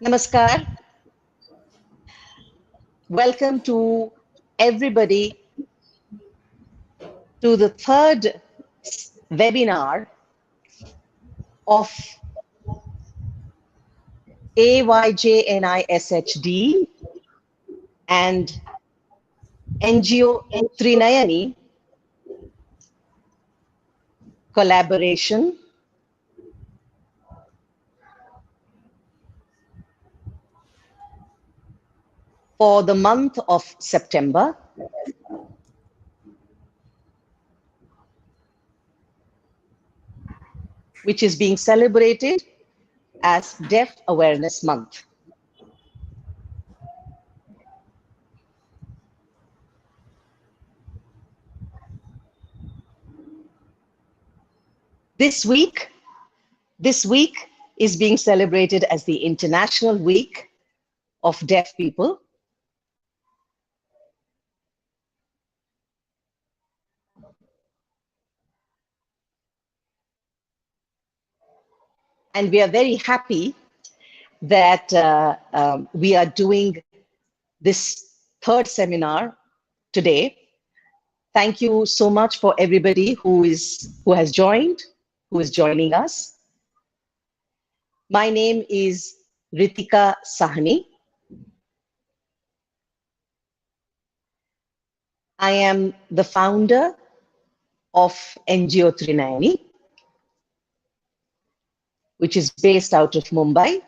Namaskar. Welcome to everybody to the third webinar of AYJNISHD and NGO Trinayani collaboration for the month of September, which is being celebrated as Deaf Awareness Month. This week is being celebrated as the International Week of Deaf People. And we are very happy that we are doing this third seminar today. Thank you so much for everybody who is joining us. My name is Ritika Sahni. I am the founder of NGO Trinayani, which is based out of Mumbai.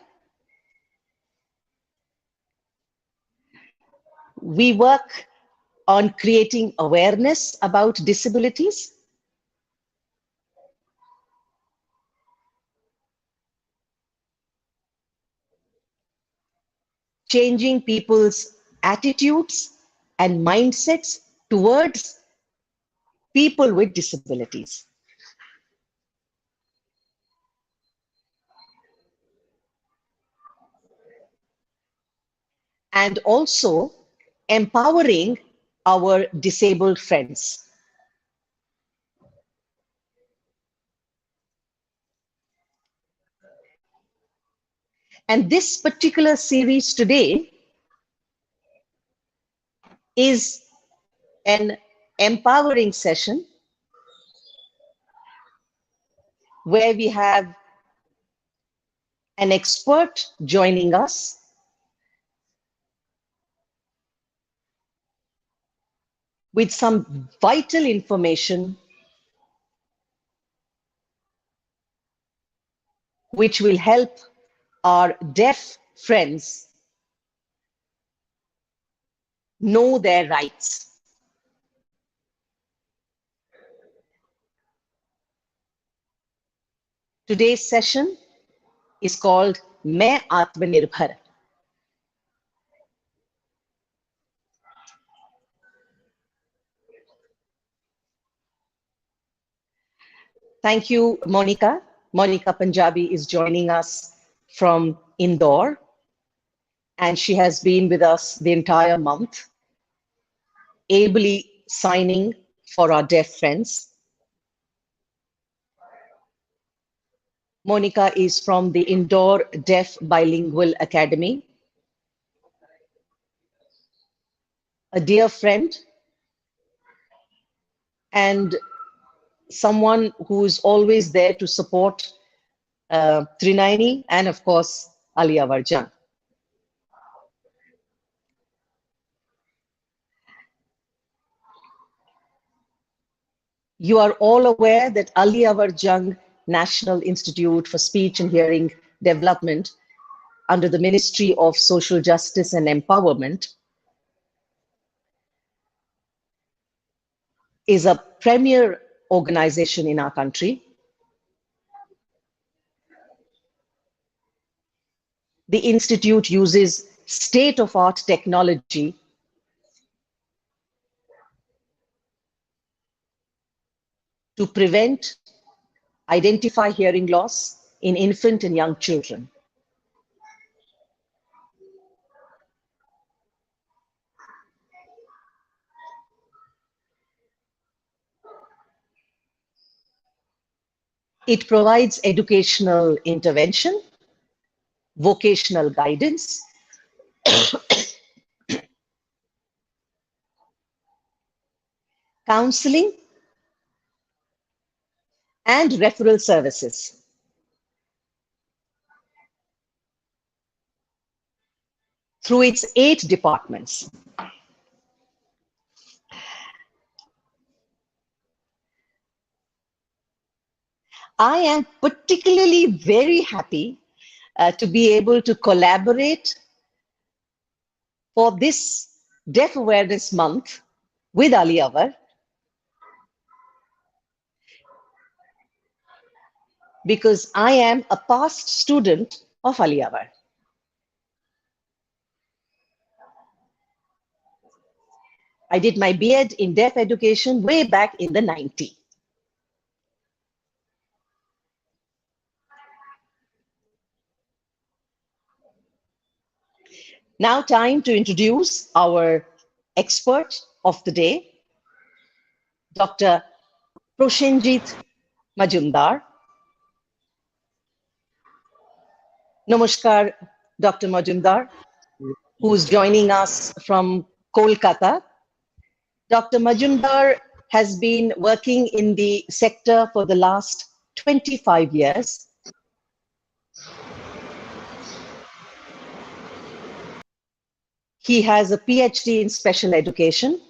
We work on creating awareness about disabilities, changing people's attitudes and mindsets towards people with disabilities. And also empowering our disabled friends. And this particular series today is an empowering session where we have an expert joining us with some vital information which will help our deaf friends know their rights. Today's session is called Main Atmanirbhar. Thank you, Monica. Monica Punjabi is joining us from Indore, and she has been with us the entire month, ably signing for our deaf friends. Monica is from the Indore Deaf Bilingual Academy, a dear friend, and someone who is always there to support Trinayani and, of course, Ali Awarjang. You are all aware that Ali Awarjang National Institute for Speech and Hearing Development, under the Ministry of Social Justice and Empowerment, is a premier organization in our country. The institute uses state-of-the-art technology to prevent, identify hearing loss in infant and young children. It provides educational intervention vocational guidance, counseling, and referral services. Through its 8 departments. I am particularly very happy to be able to collaborate for this Deaf Awareness Month with Aliyavar, because I am a past student of Aliyavar. I did my B.Ed in deaf education way back in the 90s. Now time to introduce our expert of the day, Dr. PROSENJIT Majumdar. Namaskar, Dr. Majumdar, who is joining us from Kolkata. Dr. Majumdar has been working in the sector for the last 25 years. He has a PhD in special education.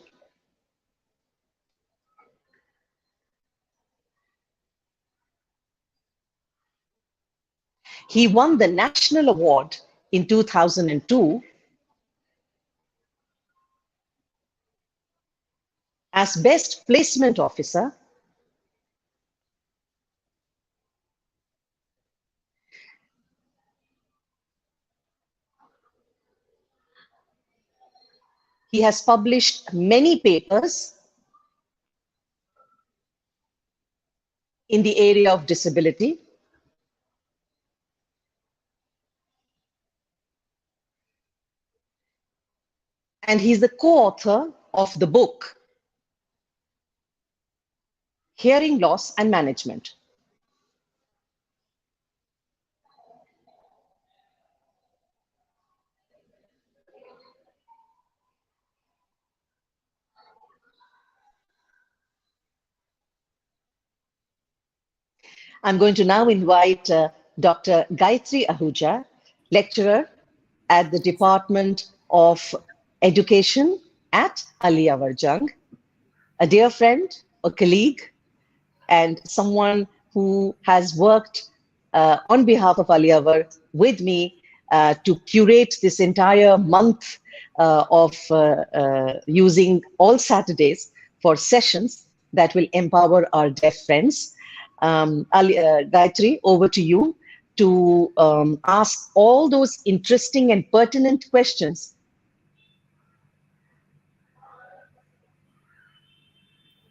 He won the National Award in 2002 as Best Placement Officer. He has published many papers in the area of disability. And he's the co-author of the book, Hearing Loss and Management. I'm going to now invite Dr. Gayatri Ahuja, lecturer at the Department of Education at Aliyavar Jung, a dear friend, a colleague, and someone who has worked on behalf of Aliyavar with me to curate this entire month of using all Saturdays for sessions that will empower our deaf friends. Gayatri, over to you to ask all those interesting and pertinent questions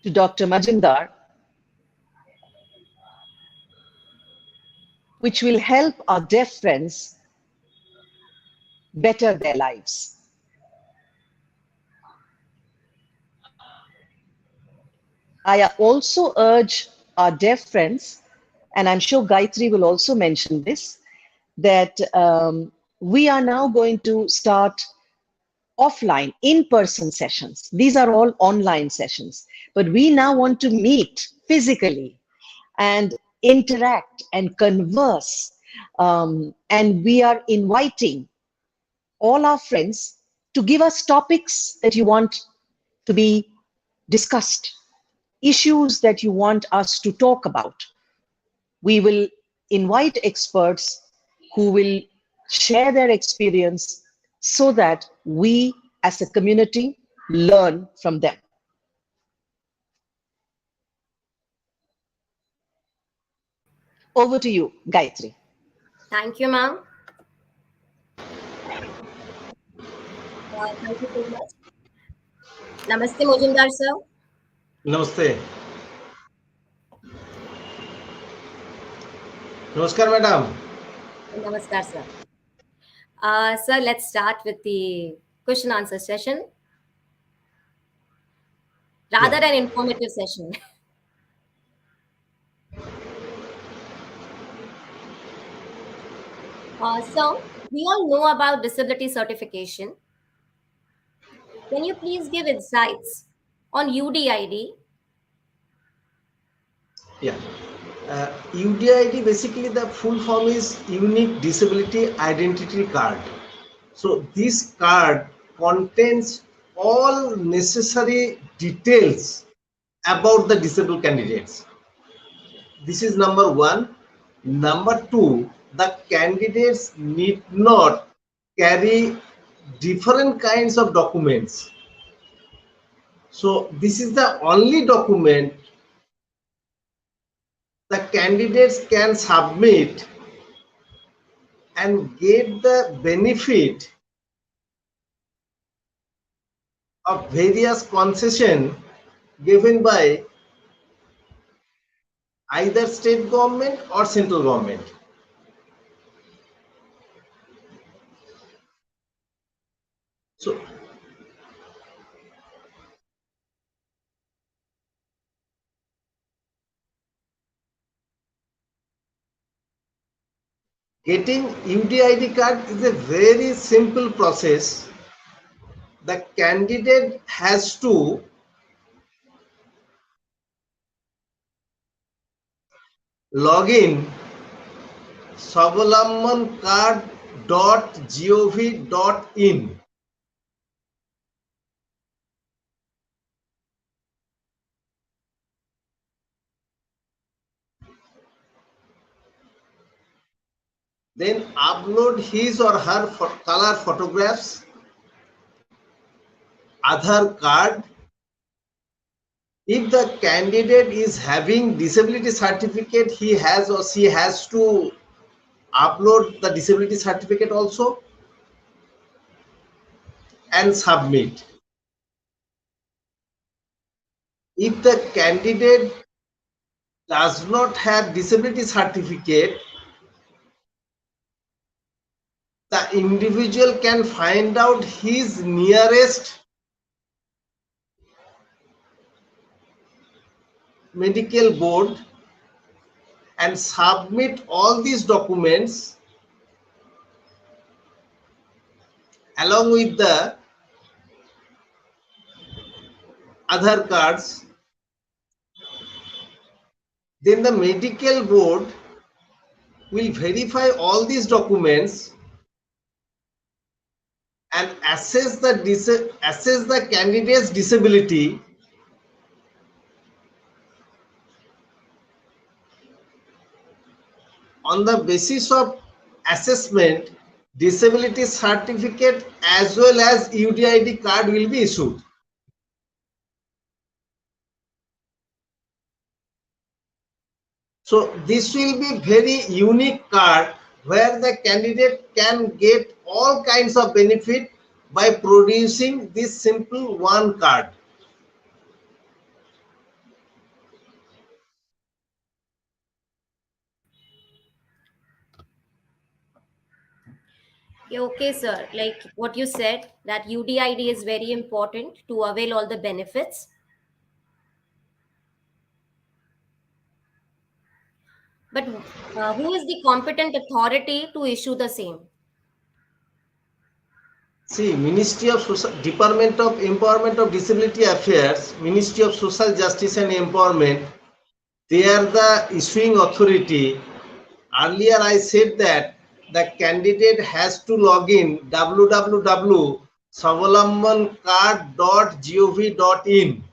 to Dr. Majumdar, which will help our deaf friends better their lives. I also urge our deaf friends, and I'm sure Gayatri will also mention this, that we are now going to start offline, in-person sessions. These are all online sessions, but we now want to meet physically and interact and converse. And we are inviting all our friends to give us topics that you want to be discussed, issues that you want us to talk about. We will invite experts who will share their experience so that we as a community learn from them. Over to you, Gayatri. Thank you, ma'am. Thank you so much. Namaste, Majumdar sir. Namaste. Namaskar, madam. Namaskar, sir. Sir, let's start with the question answer session. Rather an informative session. So, We all know about disability certification. Can you please give insights on UDID? Yeah. UDID, basically the full form is Unique Disability Identity Card. So this card contains all necessary details about the disabled candidates. This is number one. Number two, the candidates need not carry different kinds of documents. So this is the only document the candidates can submit and get the benefit of various concession given by either state government or central government. So getting UDID card is a very simple process. The candidate has to log in savalambancard.gov.in. Then upload his or her color photographs, Aadhaar card. If the candidate is having disability certificate, he has or she has to upload the disability certificate also and submit. If the candidate does not have disability certificate, the individual can find out his nearest medical board and submit all these documents along with the Aadhaar cards. Then the medical board will verify all these documents and assess the candidate's disability. On the basis of assessment, disability certificate as well as UDID card will be issued. So this will be very unique card where the candidate can get all kinds of benefit by producing this simple one card. Yeah, okay, sir. Like what you said, that UDID is very important to avail all the benefits. But who is the competent authority to issue the same? See, Ministry of Social, Department of Empowerment of Disability Affairs, Ministry of Social Justice and Empowerment, they are the issuing authority. Earlier I said that the candidate has to log in www.savalambancard.gov.in.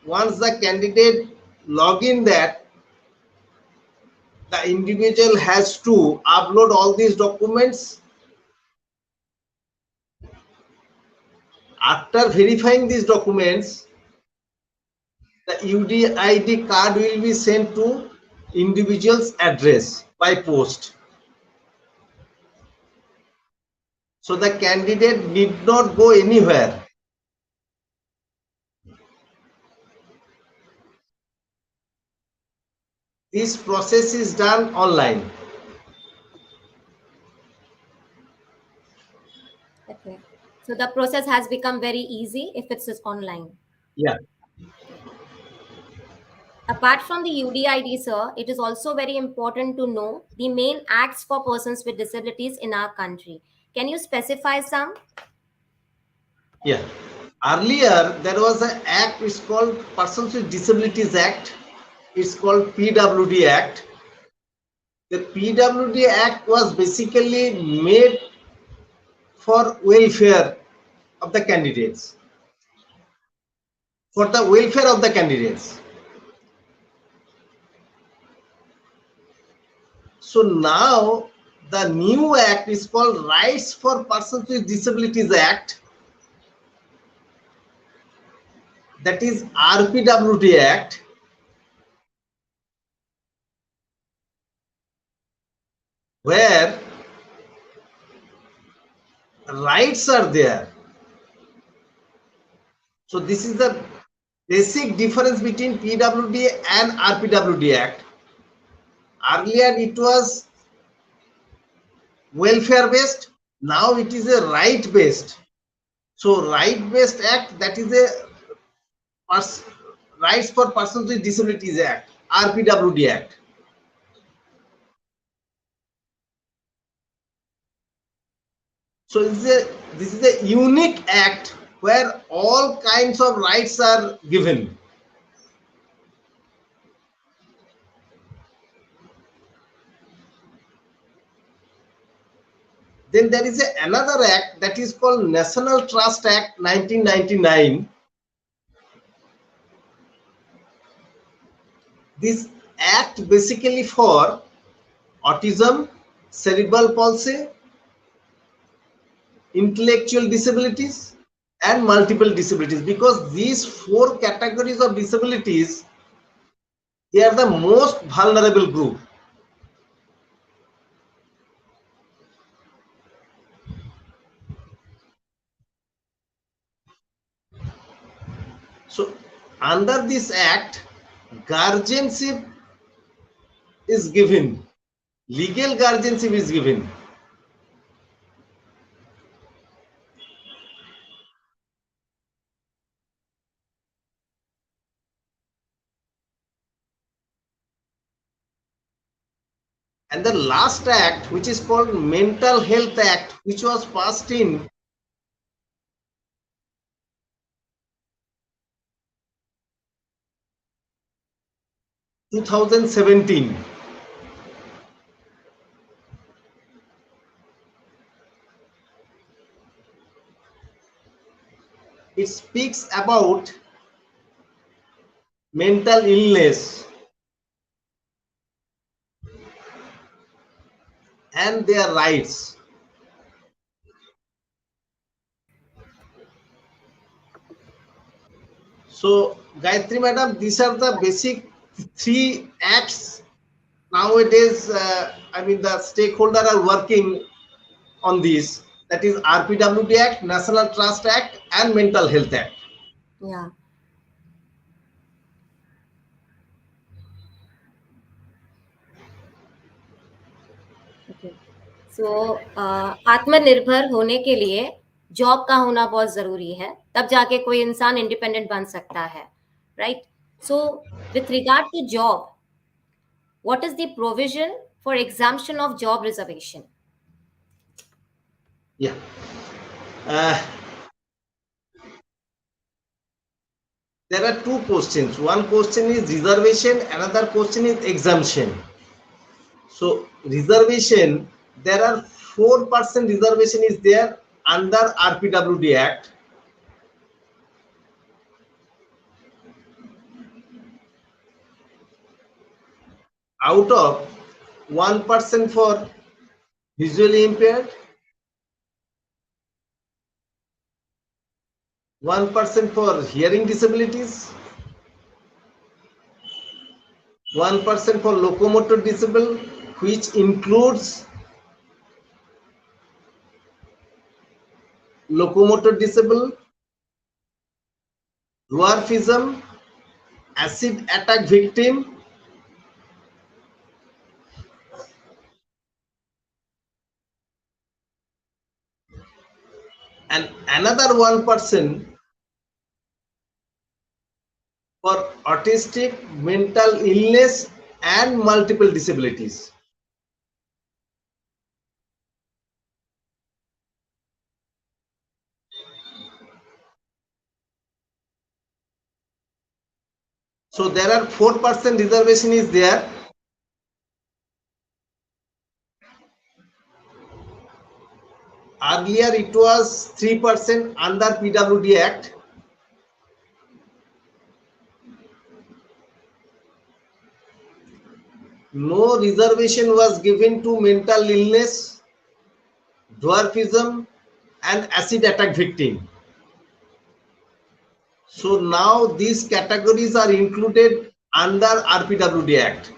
Once the candidate log in that, the individual has to upload all these documents. After verifying these documents, the UDID card will be sent to individual's address by post. So the candidate need not go anywhere. This process is done online. Okay. So the process has become very easy if it's just online. Yeah. Apart from the UDID, sir, it is also very important to know the main acts for persons with disabilities in our country. Can you specify some? Yeah. Earlier, there was an act, it's called Persons with Disabilities Act. It's called PWD Act. The PWD Act was basically made for welfare of the candidates. For the welfare of the candidates. So now the new act is called Rights for Persons with Disabilities Act. That is RPWD Act. Where rights are there. So this is the basic difference between PWD and RPWD Act. Earlier it was welfare based, now it is a right based. So right based act, that is a Rights for Persons with Disabilities Act, RPWD Act. So this is a unique act where all kinds of rights are given. Then there is another act that is called National Trust Act 1999. This act basically for autism, cerebral palsy, intellectual disabilities and multiple disabilities, because these four categories of disabilities, they are the most vulnerable group. So under this act, guardianship is given, legal guardianship is given. And the last act, which is called Mental Health Act, which was passed in 2017. It speaks about mental illness and their rights. So, Gayatri Madam, these are the basic three acts nowadays. I mean, the stakeholders are working on this. That is RPWD Act, National Trust Act, and Mental Health Act. Yeah. Okay. So, आत्मनिर्भर होने के लिए job का होना बहुत जरूरी है, तब जाके कोई इंसान इंडिपेंडेंट बन सकता है, right? So with regard to job, what is the provision for exemption of job reservation? Yeah. There are two questions. One question is reservation, another question is exemption. So reservation, there are 4% reservation is there under RPWD Act. Out of 1% for visually impaired, 1% for hearing disabilities, 1% for locomotor disabled, which includes locomotor disabled, dwarfism, acid attack victim, and another 1% for autistic, mental illness, and multiple disabilities. So there are 4% reservation is there. Earlier it was 3% under PWD Act. No reservation was given to mental illness, dwarfism, and acid attack victim. So now these categories are included under RPWD Act.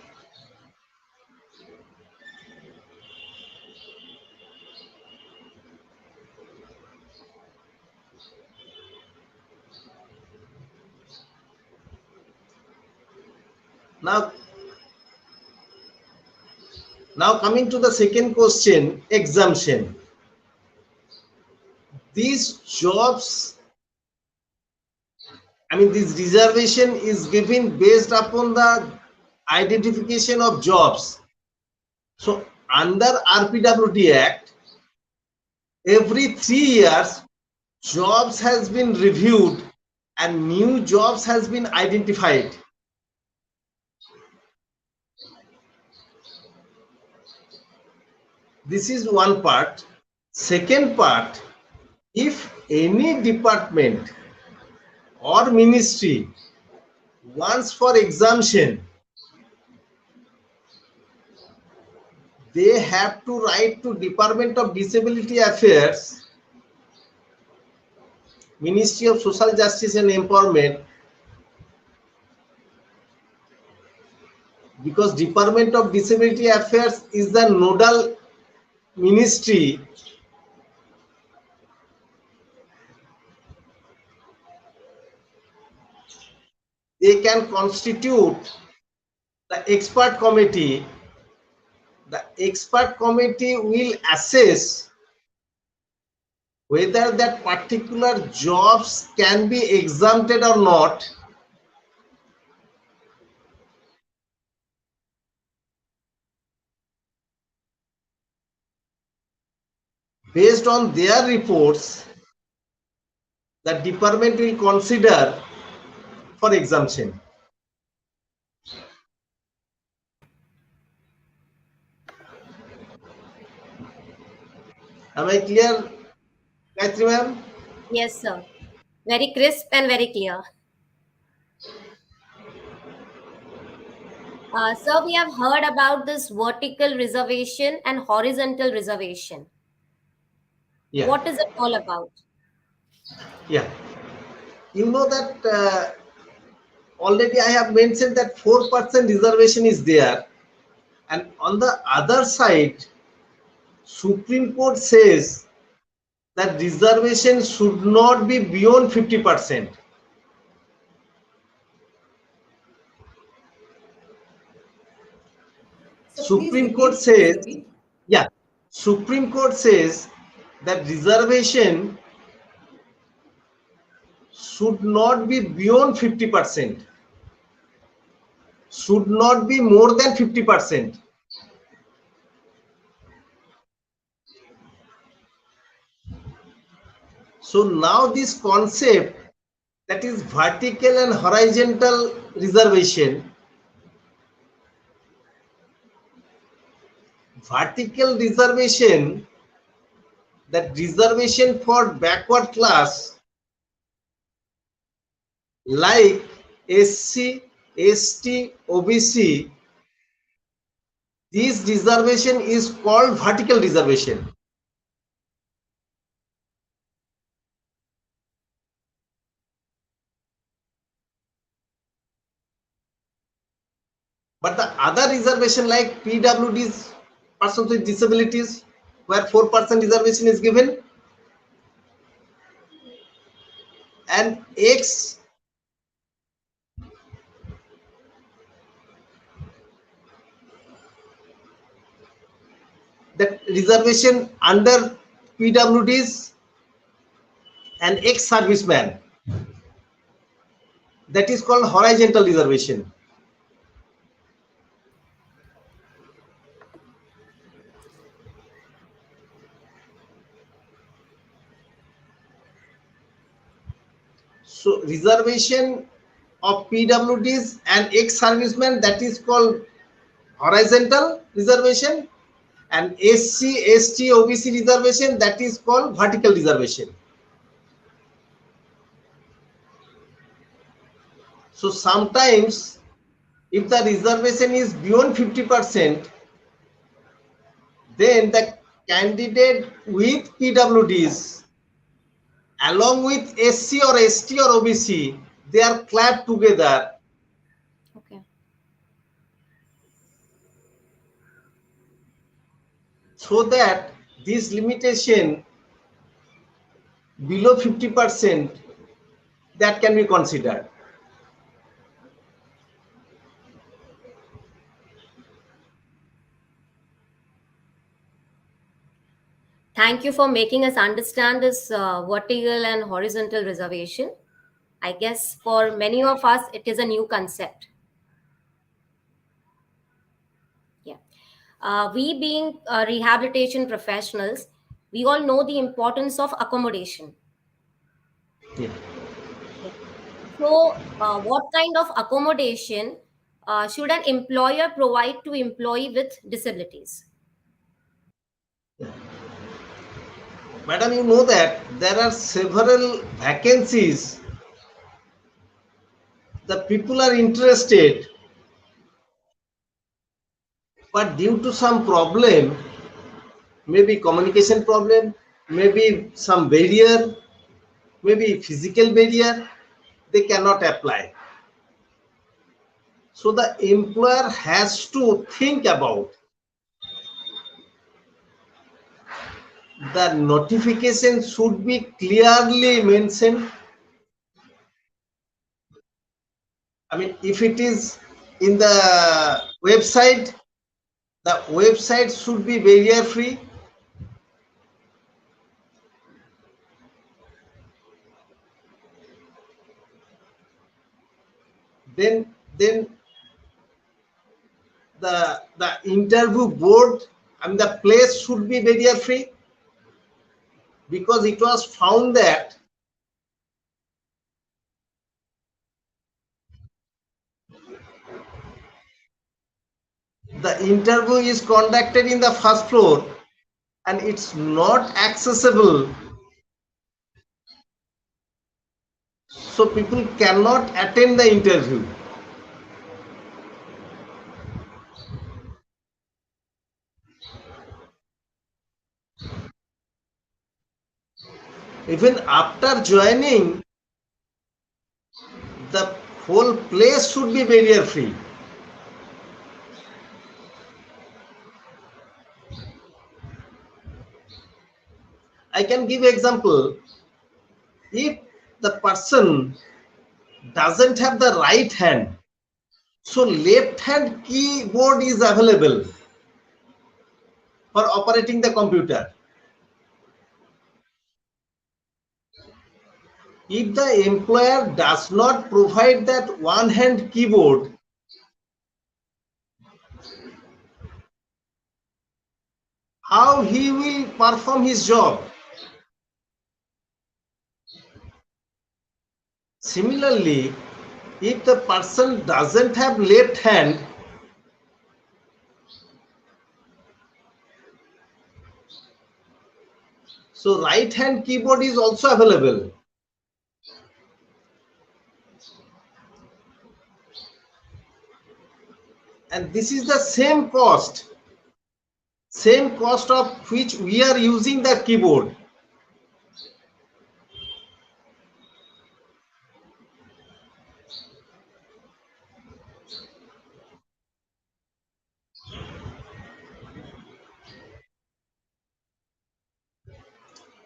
Now coming to the second question, exemption. These jobs, this reservation is given based upon the identification of jobs. So under RPWD Act, every 3 years, jobs has been reviewed and new jobs has been identified. This is one part. Second part, if any department or ministry wants for exemption, they have to write to Department of Disability Affairs, Ministry of Social Justice and Empowerment, because Department of Disability Affairs is the nodal ministry. They can constitute the expert committee. The expert committee will assess whether that particular jobs can be exempted or not. Based on their reports, the department will consider for exemption. Am I clear, Gayatri ma'am? Yes, sir. Very crisp and very clear. Sir, we have heard about this vertical reservation and horizontal reservation. Yeah. What is it all about? Yeah. You know that already I have mentioned that 4% reservation is there. And on the other side, Supreme Court says that reservation should not be beyond 50%. Supreme Court says, yeah, Supreme Court says that reservation should not be beyond 50%, should not be more than 50%. So now this concept, that is vertical and horizontal reservation, vertical reservation, that reservation for backward class like SC, ST, OBC, this reservation is called vertical reservation. But the other reservation like PWDs, persons with disabilities, where 4% reservation is given, and X, that reservation under PWDs, and ex-serviceman, that is called horizontal reservation. So reservation of PWDs and ex-servicemen, that is called horizontal reservation, and SC, ST, OBC reservation, that is called vertical reservation. So sometimes if the reservation is beyond 50%, then the candidate with PWDs along with SC or ST or OBC, they are clubbed together. Okay. So that this limitation below 50%, that can be considered. Thank you for making us understand this vertical and horizontal reservation. I guess for many of us, it is a new concept. Yeah. We being rehabilitation professionals, we all know the importance of accommodation. Yeah. So, what kind of accommodation should an employer provide to employee with disabilities? Madam, you know that there are several vacancies. The people are interested, but due to some problem, maybe communication problem, maybe some barrier, maybe physical barrier, they cannot apply. So the employer has to think about the notification should be clearly mentioned. I mean, if it is in the website should be barrier free. Then the interview board, I mean, the place should be barrier free, because it was found that the interview is conducted in the first floor and it's not accessible, so people cannot attend the interview. Even after joining, the whole place should be barrier free. I can give example. If the person doesn't have the right hand, so left hand keyboard is available for operating the computer. If the employer does not provide that one hand keyboard, how he will perform his job? Similarly, if the person doesn't have left hand, so right hand keyboard is also available. And this is the same cost of which we are using the keyboard.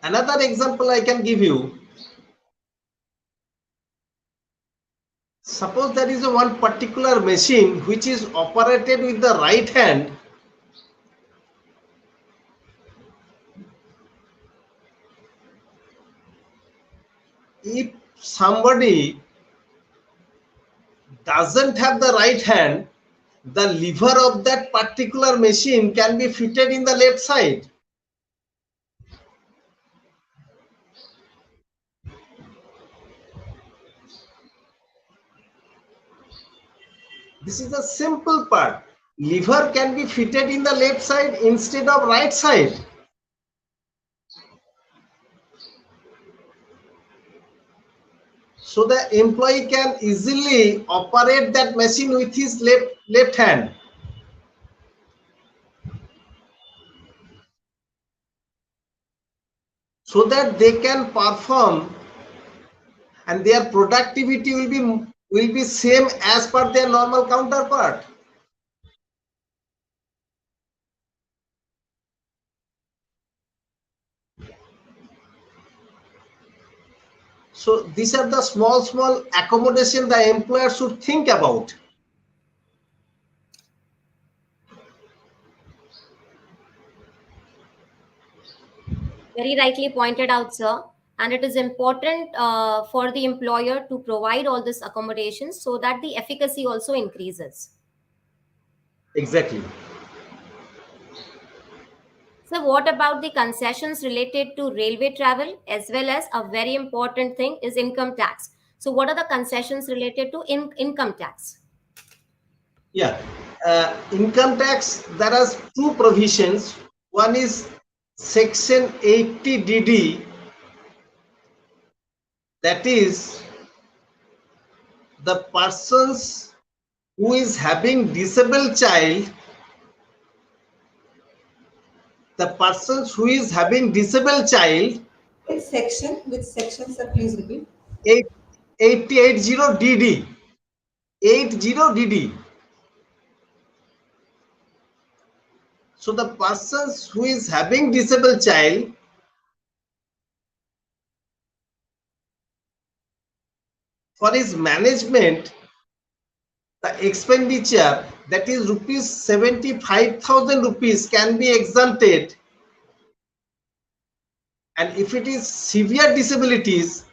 Another example I can give you. Suppose there is a one particular machine which is operated with the right hand. If somebody doesn't have the right hand, the lever of that particular machine can be fitted in the left side. This is the simple part. Lever can be fitted in the left side instead of right side. So the employee can easily operate that machine with his left hand. So that they can perform and their productivity will be same as per their normal counterpart. So these are the small accommodation the employer should think about. Very rightly pointed out, sir. And it is important for the employer to provide all this accommodation so that the efficacy also increases. Exactly. So what about the concessions related to railway travel, as well as a very important thing is income tax? So what are the concessions related to income tax? Yeah, income tax, there are two provisions. One is section 80DD, that is the persons who is having disabled child, Which section, sir, please repeat. 80DD, 80DD. So the persons who is having disabled child, for his management, the expenditure, that is rupees 75,000 rupees, can be exempted, and if it is severe disabilities,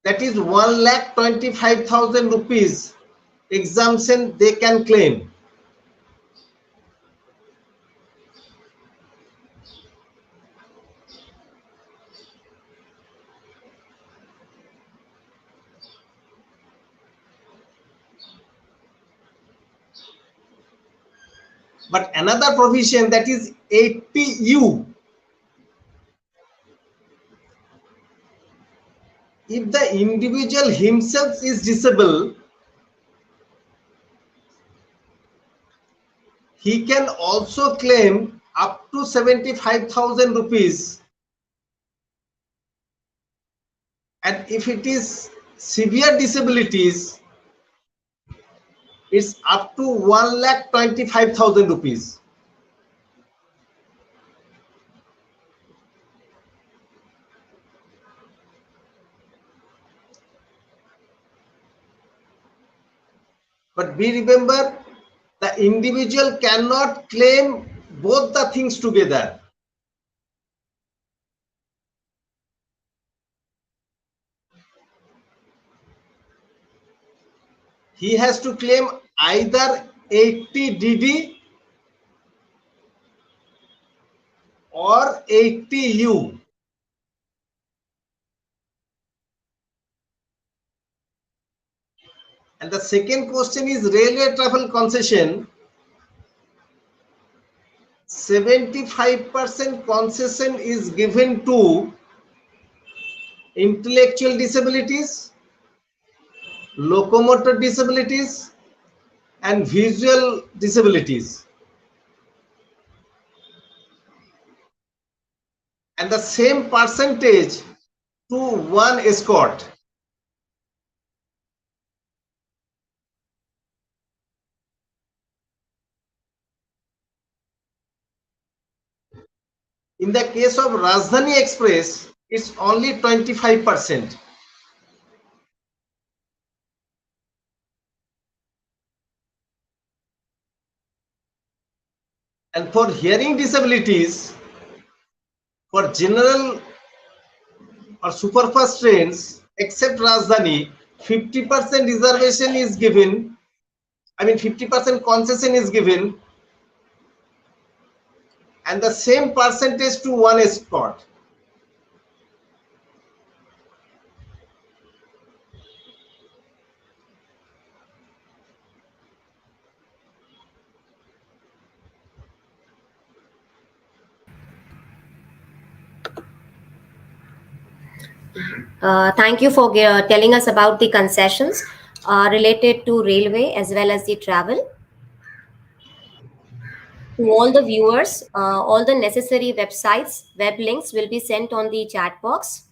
that is 1,25,000 rupees exemption they can claim. But another provision, that is 80U, if the individual himself is disabled, he can also claim up to 75,000 rupees, and if it is severe disabilities, it's up to 1,25,000 rupees. But we remember, the individual cannot claim both the things together. He has to claim either 80DD or 80U. And the second question is railway travel concession. 75% concession is given to intellectual disabilities, locomotor disabilities, and visual disabilities. And the same percentage to one escort. In the case of Rajdhani Express, it's only 25%. And for hearing disabilities, for general or superfast trains, except Rajdhani, 50% reservation is given I mean 50% concession is given, and the same percentage to one escort. Thank you for telling us about the concessions related to railway as well as the travel. To all the viewers, all the necessary websites, web links will be sent on the chat box.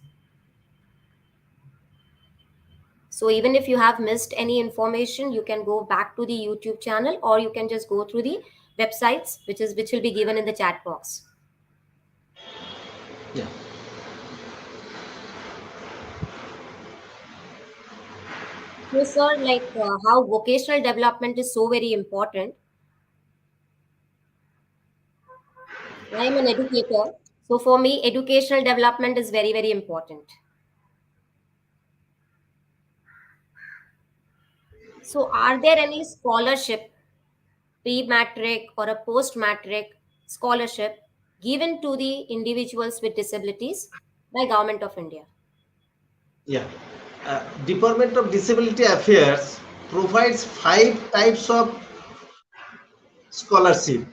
So even if you have missed any information, you can go back to the YouTube channel, or you can just go through the websites, which will be given in the chat box. Yeah. So, sir, like how vocational development is so very important. I am an educator, so for me, educational development is very, very important. So, are there any scholarship, pre-matric or a post-matric scholarship given to the individuals with disabilities by Government of India? Yeah. Department of Disability Affairs provides 5 types of scholarship.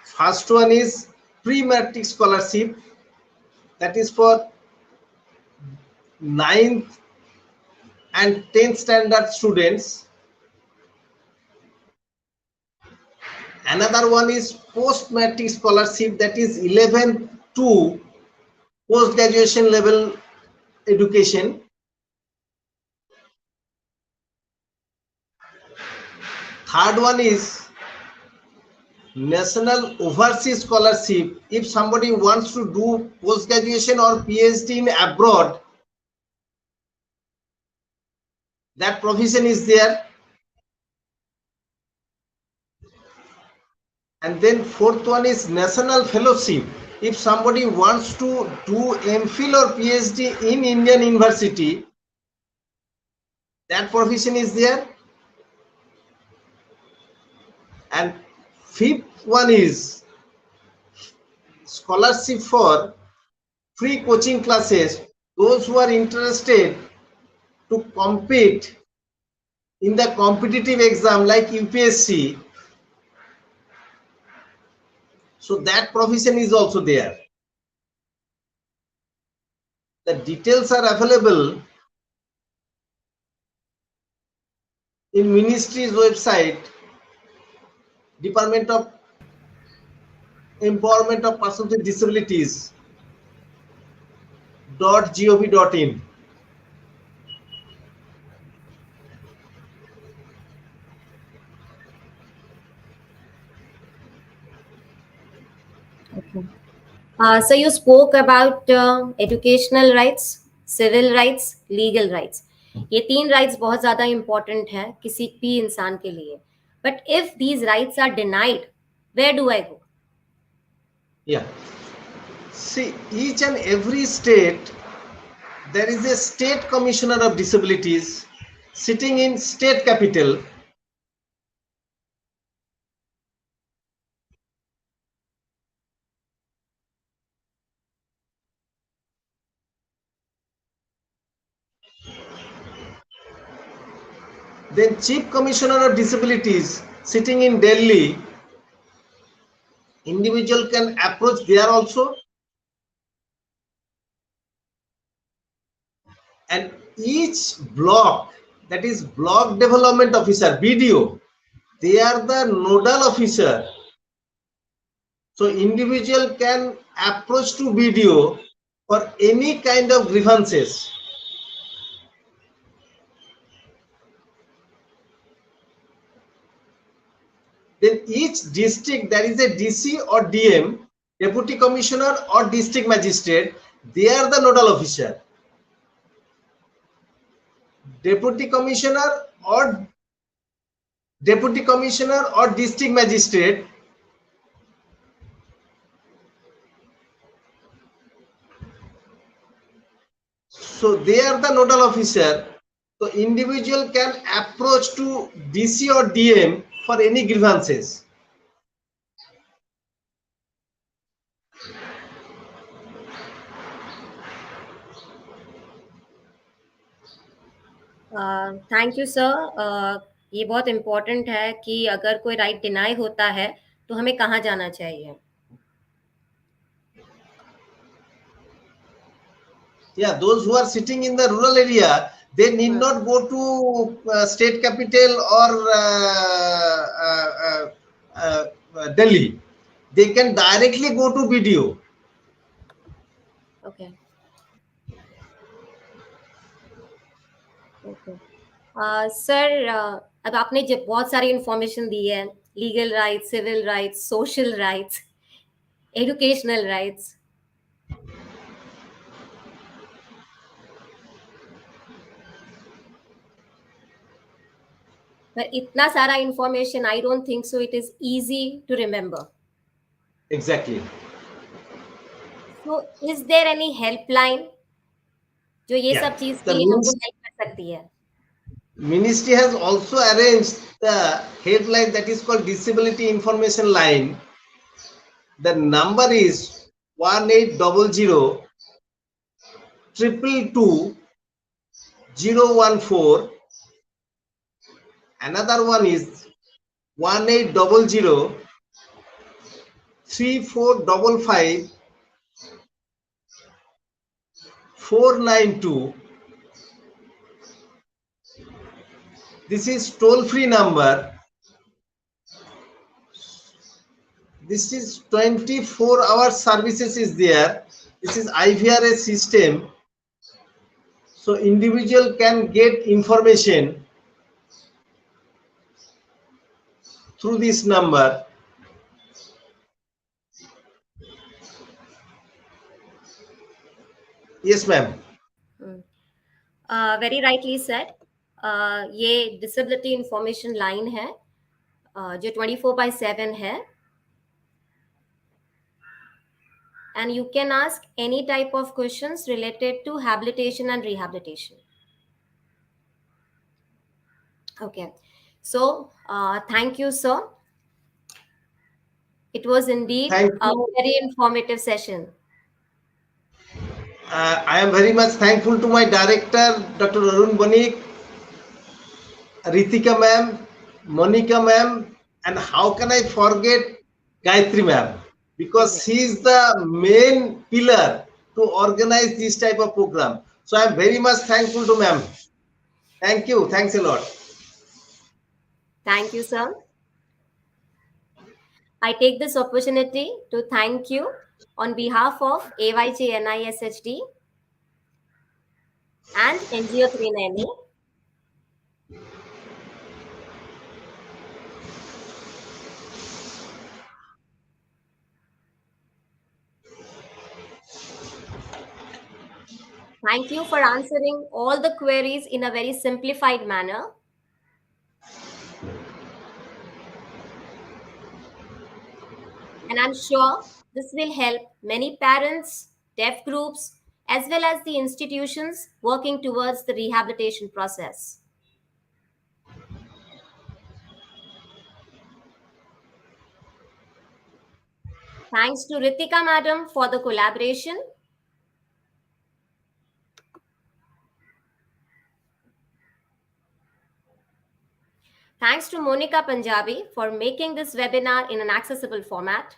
First one is pre-matric scholarship, that is for 9th and 10th standard students. Another one is post-matric scholarship, that is 11th to post-graduation level education. Third one is National Overseas Scholarship. If somebody wants to do post-graduation or PhD in abroad, that provision is there. And then fourth one is National Fellowship. If somebody wants to do MPhil or PhD in Indian University, that provision is there. And fifth one is scholarship for free coaching classes. Those who are interested to compete in the competitive exam like UPSC, so that provision is also there. The details are available in Ministry's website, Department of Empowerment of Persons with Disabilities .gov.in. Okay. So you spoke about educational rights, civil rights, legal rights. ये 3 rights बहुत ज़्यादा important है किसी भी इंसान के लिए. But if these rights are denied, where do I go? Yeah. See, each and every state, there is a state commissioner of disabilities sitting in state capital. Then chief commissioner of disabilities sitting in Delhi. Individual can approach there also. And each block, that is block development officer, BDO, they are the nodal officer. So individual can approach to BDO for any kind of grievances. Then each district, there is a DC or DM, deputy commissioner or district magistrate, they are the nodal officer. Deputy commissioner or district magistrate, so they are the nodal officer. So individual can approach to DC or DM for any grievances. Thank you sir. ये बहुत important है कि अगर कोई right deny होता है तो हमें कहाँ जाना चाहिए? Yeah, those who are sitting in the rural area, they need not go to state capital or Delhi. They can directly go to BDO. Okay okay sir, अब आपने जब बहुत सारी इंफॉर्मेशन दी है, legal rights, civil rights, social rights, educational rights, पर इतना सारा information, I don't think so it is easy to remember. Exactly. So is there any helpline जो ये सब चीज के लिए हमको हेल्प कर सकती है? Ministry has also arranged the helpline that is called Disability Information Line. The number is 1800 222 014. Another one is 1800 3455 492. This is toll-free number. This is 24-hour services is there. This is IVRA system. So individual can get information through this number. Yes, ma'am. Very rightly said. ये disability information line है जो 24/7 है, and you can ask any type of questions related to habilitation and rehabilitation. Okay, so thank you, sir. It was indeed a very informative session. I am very much thankful to my director, Dr. Arun Banik, Ritika ma'am, Monica ma'am, and how can I forget Gayatri ma'am? Because she is the main pillar to organize this type of program. So I am very much thankful to ma'am. Thank you. Thanks a lot. Thank you, sir. I take this opportunity to thank you on behalf of AYJNISHD and NGO Trinayani. Thank you for answering all the queries in a very simplified manner. And I'm sure this will help many parents, deaf groups, as well as the institutions working towards the rehabilitation process. Thanks to Ritika madam for the collaboration. Thanks to Monica Punjabi for making this webinar in an accessible format.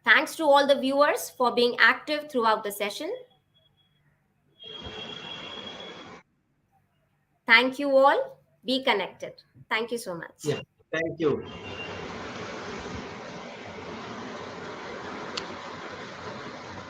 Thanks to all the viewers for being active throughout the session. Thank you all. Be connected. Thank you so much. Yeah, thank you.